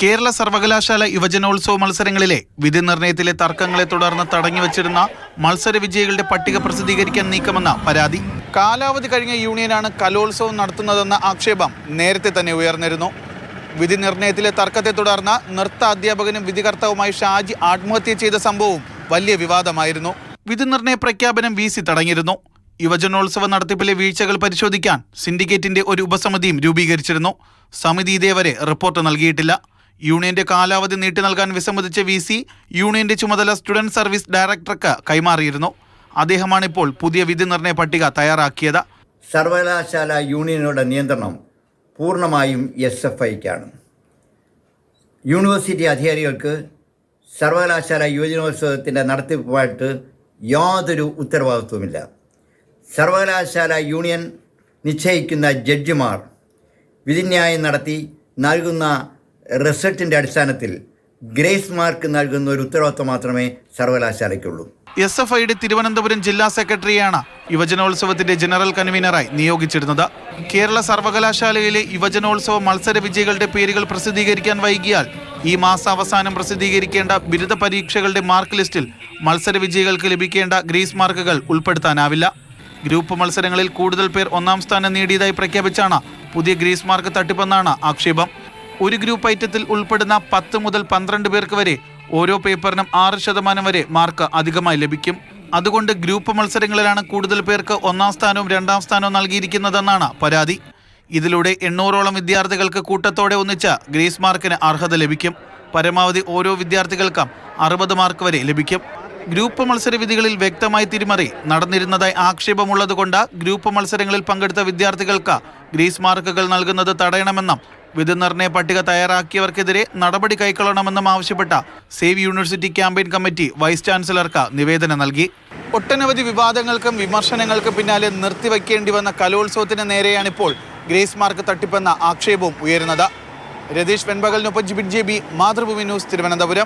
കേരള സർവകലാശാല യുവജനോത്സവ മത്സരങ്ങളിലെ വിധി നിർണയത്തിലെ തർക്കങ്ങളെ തുടർന്ന് തടഞ്ഞുവച്ചിരുന്ന മത്സര വിജയികളുടെ പട്ടിക പ്രസിദ്ധീകരിക്കാൻ നീക്കമെന്ന പരാതി. കാലാവധി കഴിഞ്ഞ യൂണിയനാണ് കലോത്സവം നടത്തുന്നതെന്ന ആക്ഷേപം നേരത്തെ തന്നെ ഉയർന്നിരുന്നു. വിധി നിർണയത്തിലെ തർക്കത്തെ തുടർന്ന് നൃത്ത അധ്യാപകനും വിധികർത്താവുമായി ഷാജി ആത്മഹത്യ ചെയ്ത സംഭവവും വലിയ വിവാദമായിരുന്നു. വിധി നിർണയ പ്രഖ്യാപനം VC തടഞ്ഞിരുന്നു. യുവജനോത്സവ നടത്തിപ്പിലെ വീഴ്ചകൾ പരിശോധിക്കാൻ സിൻഡിക്കേറ്റിന്റെ ഒരു ഉപസമിതിയും രൂപീകരിച്ചിരുന്നു. സമിതി ഇതേവരെ റിപ്പോർട്ട് നൽകിയിട്ടില്ല. യൂണിയന്റെ കാലാവധി നീട്ടി നൽകാൻ വിസമ്മതിച്ച VC യൂണിയന്റെ ചുമതല സ്റ്റുഡന്റ് സർവീസ് ഡയറക്ടർക്ക് കൈമാറിയിരുന്നു. അദ്ദേഹമാണ് ഇപ്പോൾ പുതിയ വിധി നിർണയ പട്ടിക തയ്യാറാക്കിയത്. സർവകലാശാല യൂണിയനുകളുടെ നിയന്ത്രണം പൂർണ്ണമായും SFIക്കാണ്. യൂണിവേഴ്സിറ്റി അധികാരികൾക്ക് സർവകലാശാല യുവജനോത്സവത്തിൻ്റെ നടത്തിപ്പുമായിട്ട് യാതൊരു ഉത്തരവാദിത്വമില്ല. സർവകലാശാല യൂണിയൻ നിശ്ചയിക്കുന്ന ജഡ്ജിമാർ വിധിന്യായം നടത്തി നൽകുന്ന റിസൾട്ടിൻ്റെ അടിസ്ഥാനത്തിൽ ഗ്രേസ് മാർക്ക് നൽകുന്ന ഒരു ഉത്തരവാദിത്വം മാത്രമേ സർവകലാശാലയ്ക്കുള്ളൂ. SFIയുടെ തിരുവനന്തപുരം ജില്ലാ സെക്രട്ടറിയാണ് യുവജനോത്സവത്തിന്റെ ജനറൽ കൺവീനറായി നിയോഗിച്ചിരുന്നത്. കേരള സർവകലാശാലയിലെ യുവജനോത്സവ മത്സര വിജയികളുടെ പേരുകൾ പ്രസിദ്ധീകരിക്കാൻ വൈകിയാൽ ഈ മാസാവസാനം പ്രസിദ്ധീകരിക്കേണ്ട ബിരുദ പരീക്ഷകളുടെ മാർക്ക് ലിസ്റ്റിൽ മത്സര വിജയികൾക്ക് ലഭിക്കേണ്ട ഗ്രേസ് മാർക്കുകൾ ഉൾപ്പെടുത്താനാവില്ല. ഗ്രൂപ്പ് മത്സരങ്ങളിൽ കൂടുതൽ പേർ ഒന്നാം സ്ഥാനം നേടിയതായി പ്രഖ്യാപിച്ചാണ് പുതിയ ഗ്രേസ് മാർക്ക് തട്ടിപ്പെന്നാണ് ആക്ഷേപം. ഒരു ഗ്രൂപ്പ് ഐറ്റത്തിൽ ഉൾപ്പെടുന്ന 10 മുതൽ 12 പേർക്ക് വരെ ഓരോ പേപ്പറിനും 6% വരെ മാർക്ക് അധികമായി ലഭിക്കും. അതുകൊണ്ട് ഗ്രൂപ്പ് മത്സരങ്ങളിലാണ് കൂടുതൽ പേർക്ക് ഒന്നാം സ്ഥാനവും രണ്ടാം സ്ഥാനവും നൽകിയിരിക്കുന്നതെന്നാണ് പരാതി. ഇതിലൂടെ 800ഓളം വിദ്യാർത്ഥികൾക്ക് കൂട്ടത്തോടെ ഒന്നിച്ച് ഗ്രേസ് മാർക്കിന് അർഹത ലഭിക്കും. പരമാവധി ഓരോ വിദ്യാർത്ഥികൾക്കും 60 മാർക്ക് വരെ ലഭിക്കും. ഗ്രൂപ്പ് മത്സര വിധികളിൽ വ്യക്തമായി തിരിമറി നടന്നിരുന്നതായി ആക്ഷേപമുള്ളതുകൊണ്ട് ഗ്രൂപ്പ് മത്സരങ്ങളിൽ പങ്കെടുത്ത വിദ്യാർത്ഥികൾക്ക് ഗ്രേസ് മാർക്കുകൾ നൽകുന്നത് തടയണമെന്നും വിധി നിർണയ പട്ടിക തയ്യാറാക്കിയവർക്കെതിരെ നടപടി കൈക്കൊള്ളണമെന്നും ആവശ്യപ്പെട്ട save university campaign committee vice ചാൻസലർക്ക് നിവേദനം നൽകി. ഒട്ടനവധി വിവാദങ്ങൾക്കും വിമർശനങ്ങൾക്കും പിന്നാലെ നിർത്തിവെക്കേണ്ടി വന്ന കലോത്സവത്തിന് നേരെയാണിപ്പോൾ ഗ്രേസ് മാർക്ക് തട്ടിപ്പെന്ന ആക്ഷേപവും ഉയരുന്നത്. രതീഷ് വെൺപകലിനൊപ്പം ജിബിൻ JB, മാതൃഭൂമി ന്യൂസ്, തിരുവനന്തപുരം.